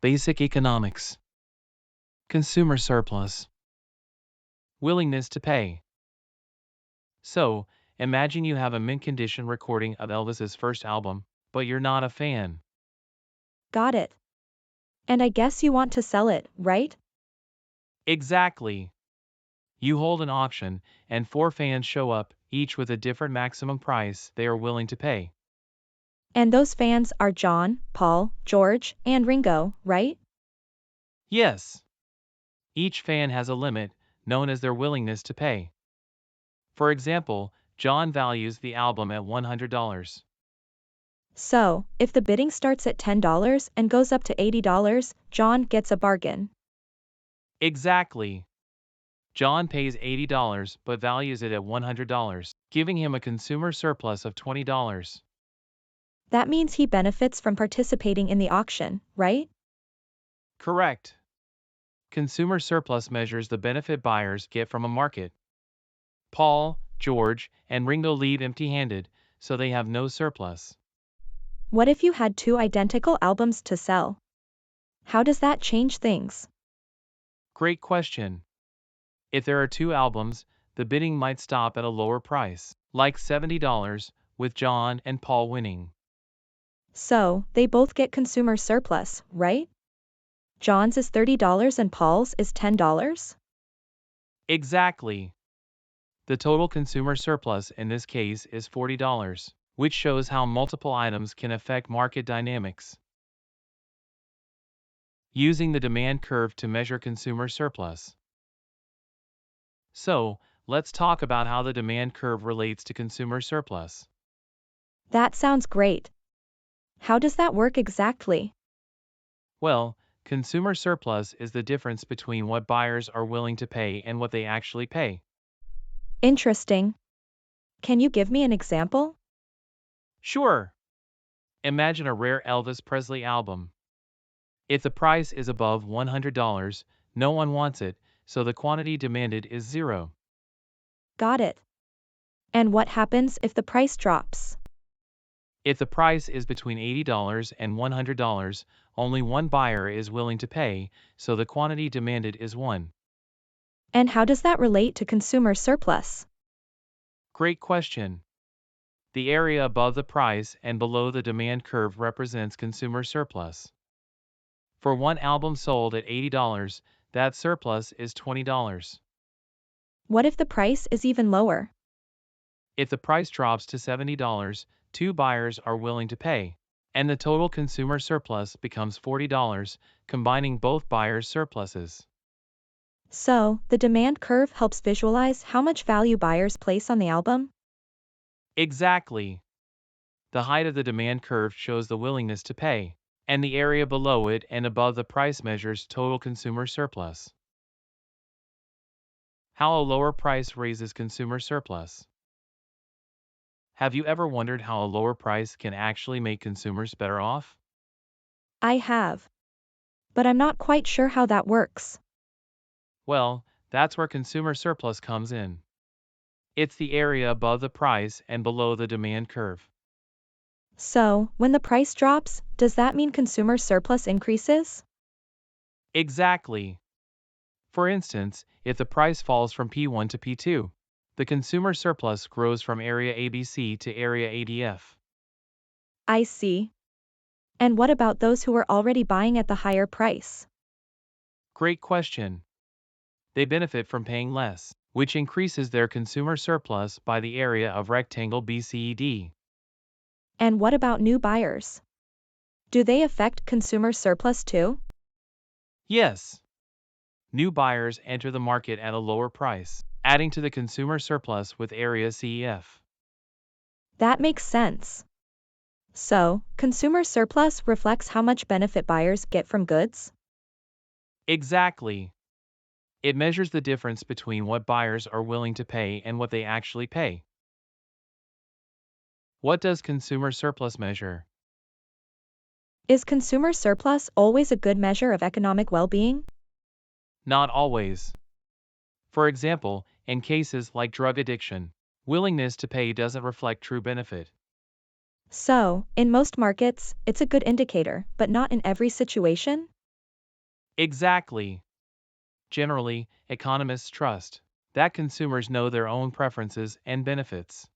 Basic economics. Consumer surplus. Willingness to pay. So, imagine you have a mint condition recording of Elvis's first album, but you're not a fan. Got it. And I guess you want to sell it, right? Exactly. You hold an auction, and 4 fans show up, each with a different maximum price they are willing to pay. And those fans are John, Paul, George, and Ringo, right? Yes. Each fan has a limit, known as their willingness to pay. For example, John values the album at $100. So, if the bidding starts at $10 and goes up to $80, John gets a bargain. Exactly. John pays $80 but values it at $100, giving him a consumer surplus of $20. That means he benefits from participating in the auction, right? Correct. Consumer surplus measures the benefit buyers get from a market. Paul, George, and Ringo leave empty-handed, so they have no surplus. What if you had two identical albums to sell? How does that change things? Great question. If there are 2 albums, the bidding might stop at a lower price, like $70, with John and Paul winning. So, they both get consumer surplus, right? John's is $30 and Paul's is $10? Exactly. The total consumer surplus in this case is $40, which shows how multiple items can affect market dynamics. Using the demand curve to measure consumer surplus. So, let's talk about how the demand curve relates to consumer surplus. That sounds great. How does that work exactly? Well, consumer surplus is the difference between what buyers are willing to pay and what they actually pay. Interesting. Can you give me an example? Sure. Imagine a rare Elvis Presley album. If the price is above $100, no one wants it, so the quantity demanded is zero. Got it. And what happens if the price drops? If the price is between $80 and $100, only one buyer is willing to pay, so the quantity demanded is 1. And how does that relate to consumer surplus? Great question. The area above the price and below the demand curve represents consumer surplus. For one album sold at $80, that surplus is $20. What if the price is even lower? If the price drops to $70, 2 buyers are willing to pay, and the total consumer surplus becomes $40, combining both buyers' surpluses. So, the demand curve helps visualize how much value buyers place on the album? Exactly. The height of the demand curve shows the willingness to pay, and the area below it and above the price measures total consumer surplus. How a lower price raises consumer surplus. Have you ever wondered how a lower price can actually make consumers better off? I have. But I'm not quite sure how that works. Well, that's where consumer surplus comes in. It's the area above the price and below the demand curve. So, when the price drops, does that mean consumer surplus increases? Exactly. For instance, if the price falls from P1 to P2, the consumer surplus grows from area ABC to area ADF. I see. And what about those who are already buying at the higher price? Great question. They benefit from paying less, which increases their consumer surplus by the area of rectangle BCED. And what about new buyers? Do they affect consumer surplus too? Yes. New buyers enter the market at a lower price, adding to the consumer surplus with area CEF. That makes sense. So, consumer surplus reflects how much benefit buyers get from goods? Exactly. It measures the difference between what buyers are willing to pay and what they actually pay. What does consumer surplus measure? Is consumer surplus always a good measure of economic well-being? Not always. For example, in cases like drug addiction, willingness to pay doesn't reflect true benefit. So, in most markets, it's a good indicator, but not in every situation? Exactly. Generally, economists trust that consumers know their own preferences and benefits.